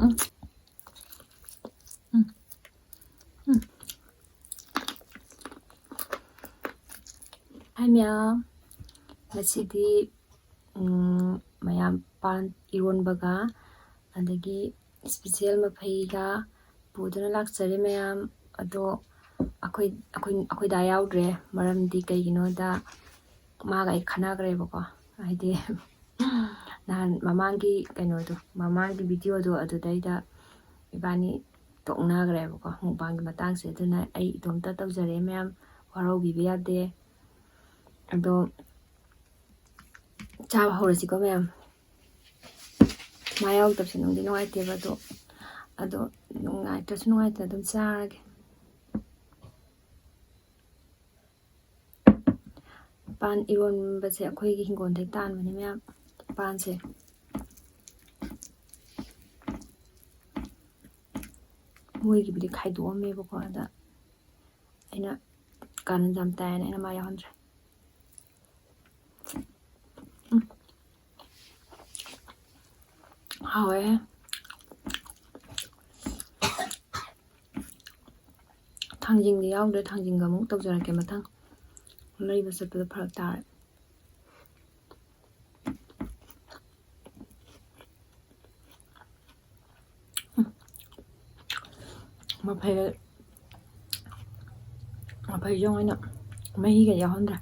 음. 음. 음. 하면 ꯉꯁꯤꯗꯤ ꯃꯌꯥꯝ ꯄꯥꯟ ꯏꯔꯣꯟꯕꯒ ꯑꯗꯒꯤ ꯁ꯭ꯄꯤꯁꯦꯜ ꯃꯐꯩꯒ ꯄꯨꯗꯨꯅ ꯂꯥꯛꯆꯔꯦ ꯃꯌꯥꯝ. ꯑꯗꯣ ꯑꯩꯈꯣꯏꯗ ꯌꯥꯎꯗ꯭ꯔꯦ. ꯃꯔꯝꯗꯤ ꯀꯩꯒꯤꯅꯣꯗ ꯃꯥꯒ ꯑꯩ ꯈꯟꯅꯈ꯭ꯔꯦꯕꯀꯣ. ꯍꯥꯏꯗꯤ ꯅꯍꯥꯟ ꯃꯃꯥꯡꯒꯤ ꯀꯩꯅꯣꯗꯣ, ꯃꯃꯥꯡꯒꯤ ꯚꯤꯗꯤꯑꯣꯗꯣ ꯑꯗꯨꯗꯩꯗ 이반이 ꯇꯣꯛꯅꯈ꯭ꯔꯦꯕꯀꯣ ꯃꯨꯛꯕꯥꯡꯒꯤ ꯃꯇꯥꯡꯁꯦ. ꯑꯗꯨꯅ ꯑꯩ ꯏꯇꯣꯝꯇ ꯇꯧꯖꯔꯦ ꯃꯌꯥꯝ, ꯋꯥꯔꯧꯕꯤꯕ ꯌꯥꯗꯦ. ꯑꯗꯣ ꯆꯥꯕ ꯍꯧꯔꯁꯤꯀꯣ ꯃꯌꯥꯝ. ꯃꯥ ꯌꯥꯎꯗꯕꯁꯦ ꯅꯨꯡꯗꯤ ꯅꯨꯡꯉꯥꯏꯇꯦꯕ. ꯑꯗꯣ ꯅꯨꯡꯉꯥꯏꯇ꯭ꯔꯁꯨ ꯅꯨꯡꯉꯥꯏꯇꯅ ꯑꯗꯨꯝ ꯆꯥꯔꯒꯦ. ꯄꯥꯟ ꯏꯔꯣꯟꯕꯁꯦ ꯑꯩꯈꯣꯏꯒꯤ ꯍꯤꯡꯒꯣꯜꯗꯩ ꯇꯥꯟꯕꯅꯦ ꯃꯌꯥꯝ. ꯄꯥꯟꯁꯦ ꯃꯣꯏꯒꯤꯕꯨꯗꯤ ꯈꯥꯏꯗꯣꯛꯑꯝꯃꯦꯕꯀꯣ. ꯑꯗ ꯑꯩꯅ ꯀꯥꯔꯟ ꯌꯥꯝ ꯇꯥꯏꯌꯦꯅ ꯑꯩꯅ ꯃꯥ ꯌꯥꯎꯍꯟꯗ꯭ꯔꯦ. ꯍꯥꯎꯋꯦ. ꯊꯥꯡꯖꯤꯡꯗꯤ ꯌꯥꯎꯗ꯭ꯔꯦ. ꯊꯥꯡꯖꯤꯡꯒ ꯑꯃꯨꯛ ꯇꯧꯖꯔꯛꯀꯦ ꯃꯊꯪ. ꯂꯩꯕ ꯆꯠꯄꯗ ꯐꯔꯛ ꯇꯥꯔꯦ. ꯃꯐꯩꯁꯨ ꯑꯣꯏꯅ ꯃꯍꯤꯒ ꯌꯥꯎꯍꯟꯗ꯭ꯔꯦ.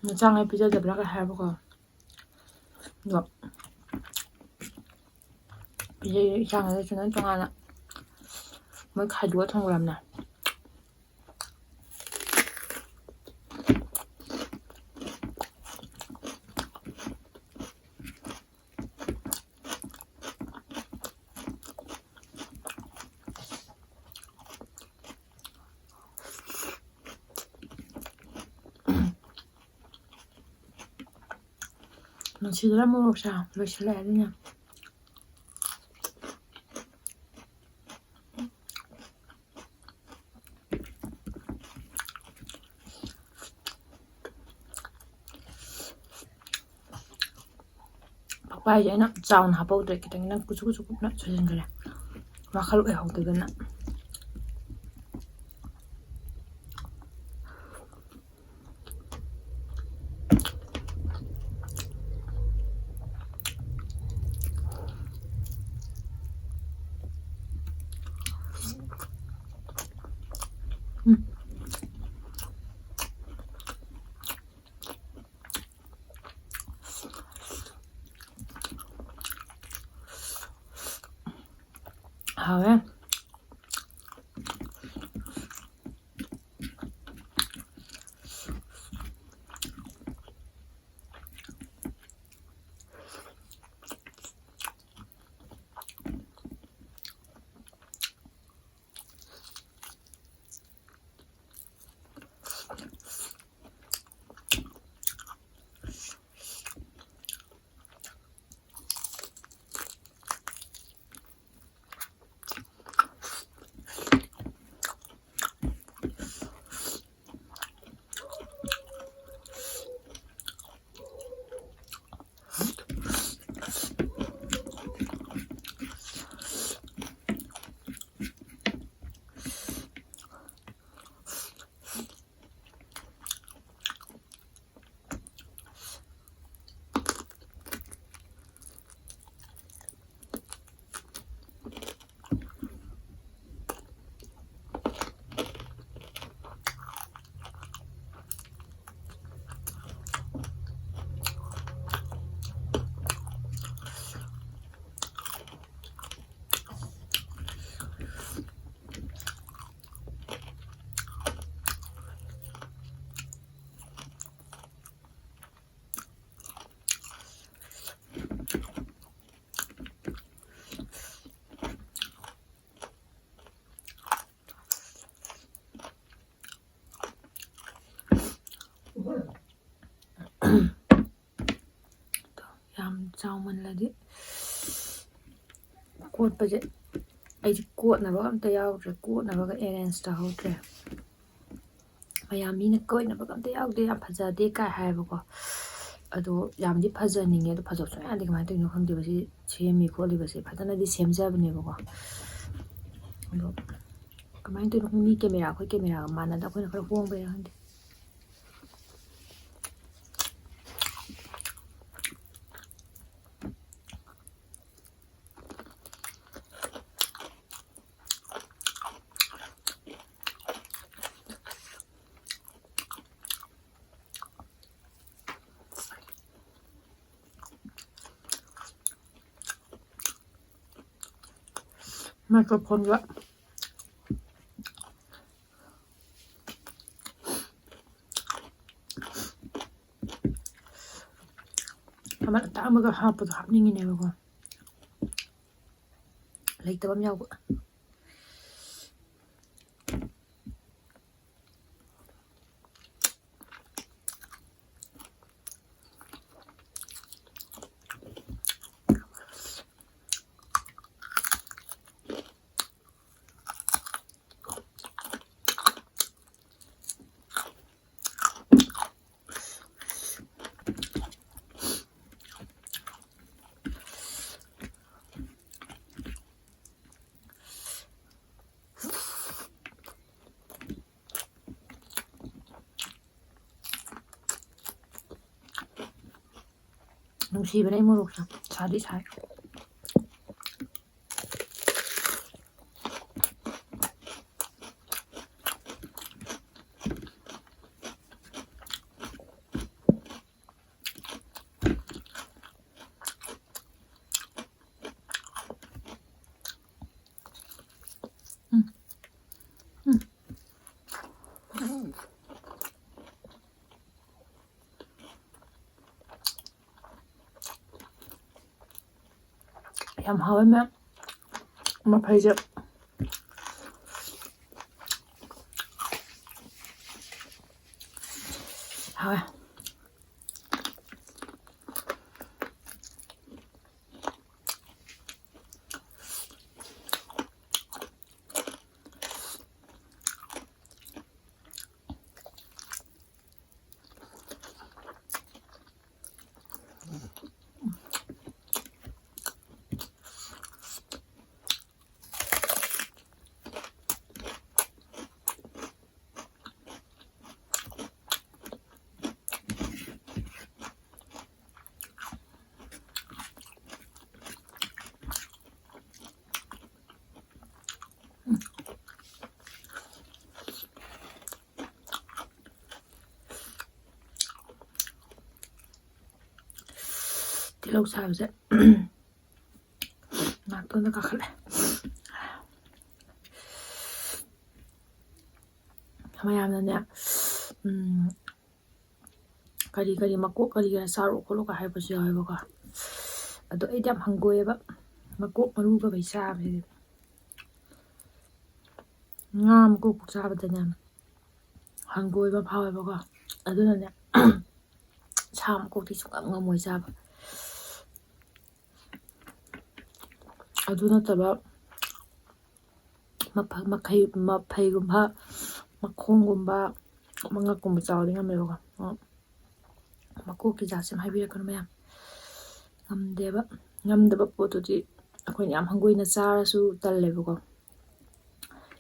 ꯃꯆꯥꯉꯩ ꯄꯤꯖꯗꯕ꯭ꯔꯥꯒ ꯍꯥꯏꯕꯀꯣ. ꯑꯗꯣ ꯄꯤꯖꯩ. ꯏꯆꯥꯉꯩꯗꯁꯨ ꯅꯪ ꯇꯣꯉꯥꯟꯅ ꯃꯣꯏ ꯈꯥꯏꯗꯣꯛꯑ ꯊꯝꯈ꯭ꯔꯕꯅꯦ. ꯅꯨꯡꯁꯤꯗꯔꯥ ꯃꯣꯔꯣꯛꯁꯦ ꯂꯣꯏꯁꯤꯜꯂꯛꯑꯦ. ꯑꯗꯨꯅ ꯄꯛꯄꯥꯏꯁꯦ ꯑꯩꯅ ꯆꯥꯎꯅ ꯍꯥꯞꯄꯧꯗ꯭ꯔꯦ. ꯈꯤꯇꯪ ꯀꯨꯁꯨ ꯀꯨꯞꯅ ꯁꯣꯏꯖꯤꯟꯈ꯭ꯔꯦ. ꯋꯥꯈꯜ ꯑꯣꯏꯍꯧꯗꯗꯅ. 하왜 ꯌꯥꯝꯃꯜꯂꯗꯤ ꯀꯣꯠꯄꯁꯦ ꯑꯩꯁꯦ ꯀꯣꯠꯅꯕ ꯑꯝꯇ ꯌꯥꯎꯗ꯭ꯔꯦ, ꯀꯣꯠꯅꯕꯒ ꯑꯦꯔꯦꯟꯖ ꯇꯧꯍꯧꯗ꯭ꯔꯦ. ꯃꯌꯥꯝ ꯃꯤꯅ ꯀꯣꯏꯅꯕꯒ ꯑꯝꯇ ꯌꯥꯎꯗꯦ, ꯌꯥꯝ ꯐꯖꯗꯦ ꯀꯥꯏ ꯍꯥꯏꯌꯦꯕꯀꯣ. ꯑꯗꯣ ꯌꯥꯝꯗꯤ ꯐꯖꯅꯤꯡꯉꯦ, ꯑꯗꯣ ꯐꯖꯕ ꯁꯨꯡꯌꯥ ꯌꯥꯗꯦ. ꯀꯃꯥꯏꯅ ꯇꯧꯔꯤꯅꯣ ꯈꯪꯗꯦꯕ ꯁꯤ ꯁꯦꯝꯃꯤ ꯈꯣꯠꯂꯤꯕꯁꯦ. ꯐꯖꯅꯗꯤ ꯁꯦꯝꯖꯕꯅꯦꯕꯀꯣ. ꯑꯗꯣ ꯀꯃꯥꯏꯅ ꯇꯧꯔꯤꯅꯣ ꯈꯪꯗꯦ, ꯃꯤ ꯀꯦꯃꯦꯔꯥ ꯑꯩꯈꯣꯏ ꯀꯦꯃꯦꯔꯥꯒ ꯃꯥꯟꯅꯗ ꯑꯩꯈꯣꯏꯅ ꯈꯔ ꯍꯣꯡꯕꯩꯔꯥ ꯈꯪꯗꯦ. ꯃꯥꯏꯀ꯭ꯔꯣꯐꯣꯟꯒ ꯑꯃ ꯑꯇꯥꯡꯕꯒ ꯍꯥꯞꯄꯗꯣ ꯍꯥꯞꯅꯤꯡꯉꯤꯅꯦꯕꯀꯣ, ꯂꯩꯇꯕ ꯑꯃ ꯌꯥꯎꯕ. ꯅꯨꯡꯁꯤꯕꯅꯦ ꯑꯩ ꯃꯣꯔꯣꯛꯁꯦ, ꯁꯥꯗꯤ ꯁꯥꯏ. ꯌꯥꯝ ꯍꯥꯎꯋꯦ ꯃꯌꯥꯝ ꯃꯐꯩꯁꯦ. ꯍꯥꯎꯋꯦ. ꯇꯤꯜꯍꯧ ꯁꯥꯕꯁꯦ ꯉꯥꯛꯇꯪꯗ ꯀꯥꯈꯠꯂꯦ. ꯃꯌꯥꯝꯅꯅꯦ ꯀꯔꯤ ꯃꯀꯣꯛ ꯀꯔꯤꯒ ꯆꯥꯔꯣ ꯈꯣꯠꯂꯣꯒ ꯍꯥꯏꯕꯁꯨ ꯌꯥꯎꯋꯦꯕꯀꯣ. ꯑꯗꯣ ꯑꯩꯗꯤ ꯌꯥꯝ ꯍꯪꯒꯣꯏꯑꯦꯕ ꯃꯀꯣꯛ ꯃꯔꯨꯒꯕꯩ ꯆꯥꯕꯁꯤꯗꯤ. ꯉꯥ ꯃꯀꯣꯛ ꯆꯥꯕꯗꯅꯦ ꯍꯪꯒꯣꯏꯕ ꯐꯥꯎꯋꯦꯕꯀꯣ. ꯑꯗꯨꯅꯅꯦ ꯁꯥ ꯃꯀꯣꯛꯇꯤ ꯁꯨꯡꯉꯝ ꯉꯝꯃꯣꯏ ꯆꯥꯕ. ꯑꯗꯨ ꯅꯠꯇꯕ ꯃꯐꯩꯒꯨꯝꯕ, ꯃꯈꯣꯡꯒꯨꯝꯕ, ꯃꯉꯛꯀꯨꯝꯕ ꯆꯥꯎꯗꯤ ꯉꯝꯃꯦꯕꯀꯣ. ꯃꯀꯣꯛꯀꯤ ꯖꯥꯠꯁꯦ ꯍꯥꯏꯕꯤꯔꯛꯀꯅꯨ ꯃꯌꯥꯝ. ꯉꯝꯗꯦꯕ. ꯉꯝꯗꯕ ꯄꯣꯠꯇꯨꯗꯤ ꯑꯩꯈꯣꯏꯅ ꯌꯥꯝ ꯍꯪꯒꯣꯏꯅ ꯆꯥꯔꯁꯨ ꯇꯜꯂꯦꯕꯀꯣ.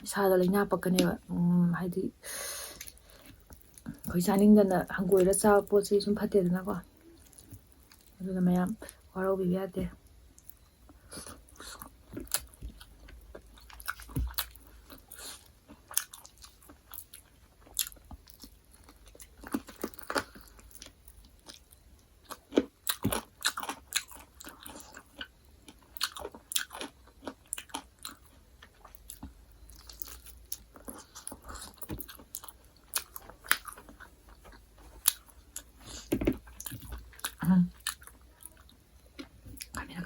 ꯏꯁꯥꯗ ꯂꯩꯅꯥ ꯄꯛꯀꯅꯦꯕ. ꯍꯥꯏꯗꯤ ꯑꯩꯈꯣꯏ ꯆꯥꯅꯤꯡꯗꯅ ꯍꯪꯒꯣꯏꯔ ꯆꯥꯕ ꯄꯣꯠꯁꯤ ꯁꯨꯝ ꯐꯠꯇꯦꯗꯅꯀꯣ. ꯑꯗꯨꯅ ꯃꯌꯥꯝ ꯋꯥꯔꯧꯕꯤꯕ ꯌꯥꯗꯦ.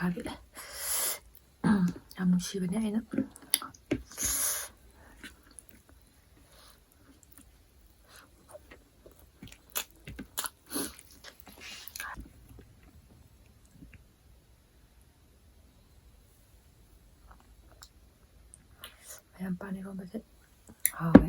ꯈꯥꯕꯤꯠꯂꯦ. ꯌꯥꯝ ꯅꯨꯡꯁꯤꯕꯅꯦ ꯑꯩꯅ. ꯃꯌꯥꯝ ꯄꯥꯟ ꯏꯔꯣꯝꯕꯁꯦ ꯍꯥꯎꯋꯦ.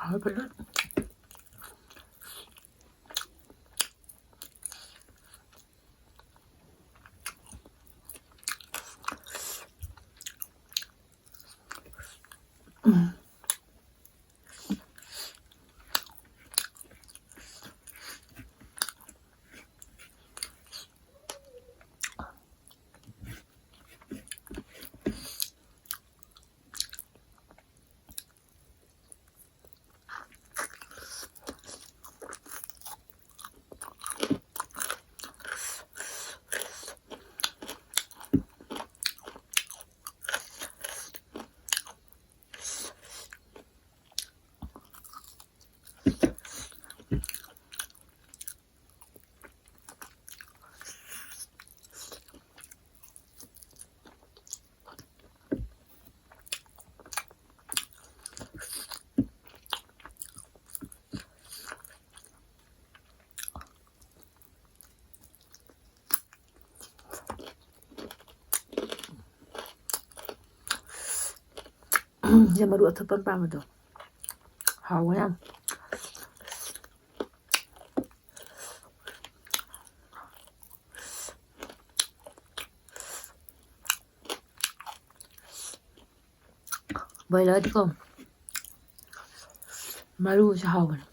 Harbor. 이제 머리 어떻게 뻔뻔하면도 하고요. 보일러디고 마루시 하고는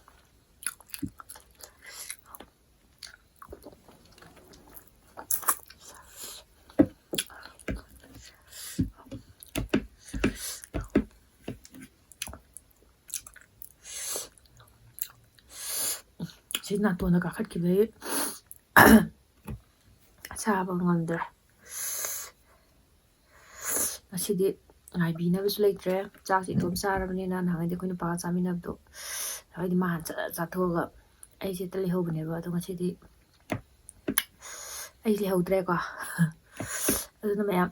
지나 또는 가깝게 ꯆꯥꯕ ꯉꯝꯗ꯭ꯔꯦ. ꯉꯁꯤꯗꯤ ꯉꯥꯏꯕꯤꯅꯕꯁꯨ ꯂꯩꯇ꯭ꯔꯦ. ꯆꯥꯛꯁꯤ ꯏꯇꯣꯝ ꯆꯥꯔꯕꯅꯤꯅ ꯅꯍꯥꯟꯒꯩꯗꯤ ꯑꯩꯈꯣꯏ ꯅꯨꯄꯥꯒ ꯆꯥꯃꯤꯟꯅꯕꯗꯣ ꯅꯍꯥꯟꯒꯩꯗꯤ ꯃꯥ ꯍꯥꯟꯅ ꯆꯥꯊꯣꯛꯑꯒ ꯑꯩꯁꯦ ꯍꯦꯛꯇ ꯂꯩꯍꯧꯕꯅꯦꯕ. ꯑꯗꯣ ꯉꯁꯤꯗꯤ ꯑꯩ ꯂꯩꯍꯧꯗ꯭ꯔꯦꯀꯣ. ꯑꯗꯨꯅ ꯃꯌꯥꯝ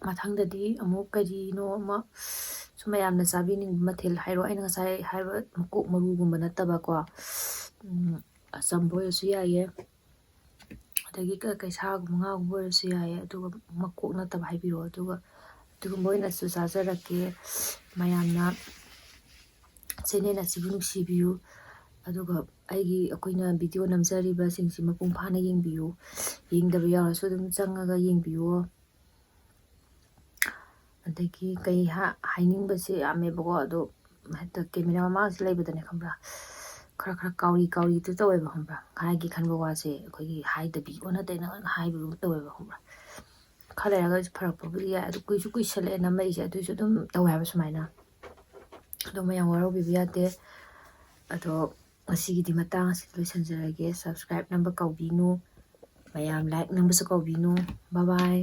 ꯃꯊꯪꯗꯗꯤ ꯑꯃꯨꯛ ꯀꯔꯤꯅꯣ ꯑꯃ ꯁꯨꯝ ꯃꯌꯥꯝꯅ ꯆꯥꯕꯤꯅꯤꯡꯕ ꯃꯊꯦꯜ ꯍꯥꯏꯔꯣ. ꯑꯩꯅ ꯉꯁꯥꯏ ꯍꯥꯏꯕ ꯃꯀꯣꯛ ꯃꯔꯨꯒꯨꯝꯕ ꯅꯠꯇꯕꯀꯣ, ꯑꯆꯝꯕ ꯑꯣꯏꯔꯁꯨ ꯌꯥꯏꯌꯦ, ꯑꯗꯒꯤ ꯀꯩꯁꯥꯒꯨꯝꯕ ꯉꯥꯒꯨꯝꯕ ꯑꯣꯏꯔꯁꯨ ꯌꯥꯏꯌꯦ, ꯑꯗꯨꯒ ꯃꯀꯣꯛ ꯅꯠꯇꯕ ꯍꯥꯏꯕꯤꯔꯛꯑꯣ. ꯑꯗꯨꯒ ꯑꯗꯨꯒꯨꯝꯕ ꯑꯣꯏꯅꯁꯨ ꯆꯥꯖꯔꯛꯀꯦ ꯃꯌꯥꯝꯅ ꯆꯦꯅꯦꯜ ꯑꯁꯤꯕꯨ ꯅꯨꯡꯁꯤꯕꯤꯌꯨ ꯑꯗꯨꯒ ꯑꯩꯈꯣꯏꯅ ꯚꯤꯗꯤꯑꯣ ꯅꯝꯖꯔꯤꯕꯁꯤꯡꯁꯤ ꯃꯄꯨꯡ ꯐꯥꯅ ꯌꯦꯡꯕꯤꯌꯨ ꯌꯦꯡꯗꯕ ꯌꯥꯎꯔꯁꯨ ꯑꯗꯨꯝ ꯆꯪꯉꯒ ꯌꯦꯡꯕꯤꯌꯨ ꯑꯗꯒꯤ ꯀꯩ ꯍꯥꯏꯅꯤꯡꯕꯁꯦ ꯌꯥꯝꯃꯦꯕꯀꯣ ꯑꯗꯣ ꯍꯦꯛꯇ ꯀꯦꯃꯦꯔꯥ ꯃꯃꯥꯡꯁꯤ ꯂꯩꯕꯗꯅꯦ ꯈꯪꯕ꯭ꯔꯥ ꯈꯔ ꯀꯥꯎꯔꯤꯗꯨ ꯇꯧꯋꯦꯕ ꯈꯪꯕ꯭ꯔꯥ ꯍꯥꯏꯒꯦ ꯈꯟꯕ ꯋꯥꯁꯦ ꯑꯩꯈꯣꯏꯒꯤ ꯍꯥꯏꯗꯕꯤ ꯑꯣꯟꯅ ꯇꯩꯅ ꯍꯥꯏꯕꯒꯨꯝ ꯇꯧꯋꯦꯕ ꯈꯪꯕ꯭ꯔꯥ ꯈꯔ ꯂꯩꯔꯒ ꯐꯔꯛꯄꯕꯨꯗꯤ ꯌꯥꯏ ꯑꯗꯨ ꯀꯨꯏꯁꯨ ꯀꯨꯏꯁꯜꯂꯛꯑꯦ ꯅꯝꯃꯛꯏꯁꯦ ꯑꯗꯨꯏꯁꯨ ꯑꯗꯨꯝ ꯇꯧꯋꯦ ꯍꯥꯏꯕ ꯁꯨꯃꯥꯏꯅ ꯑꯗꯣ ꯃꯌꯥꯝ ꯋꯥꯔꯧꯕꯤꯕ ꯌꯥꯗꯦ ꯑꯗꯣ ꯉꯁꯤꯒꯤꯗꯤ ꯃꯇꯥꯡ ꯑꯁꯤꯗ ꯂꯣꯏꯁꯤꯟꯖꯔꯒꯦ ꯁꯕꯁꯀ꯭ꯔꯥꯏꯕ ꯅꯝꯕ ꯀꯥꯎꯕꯤꯅꯨ ꯃꯌꯥꯝ ꯂꯥꯏꯛ ꯅꯝꯕꯁꯨ ꯀꯥꯎꯕꯤꯅꯨ ꯕꯥꯏ ꯕꯥꯏ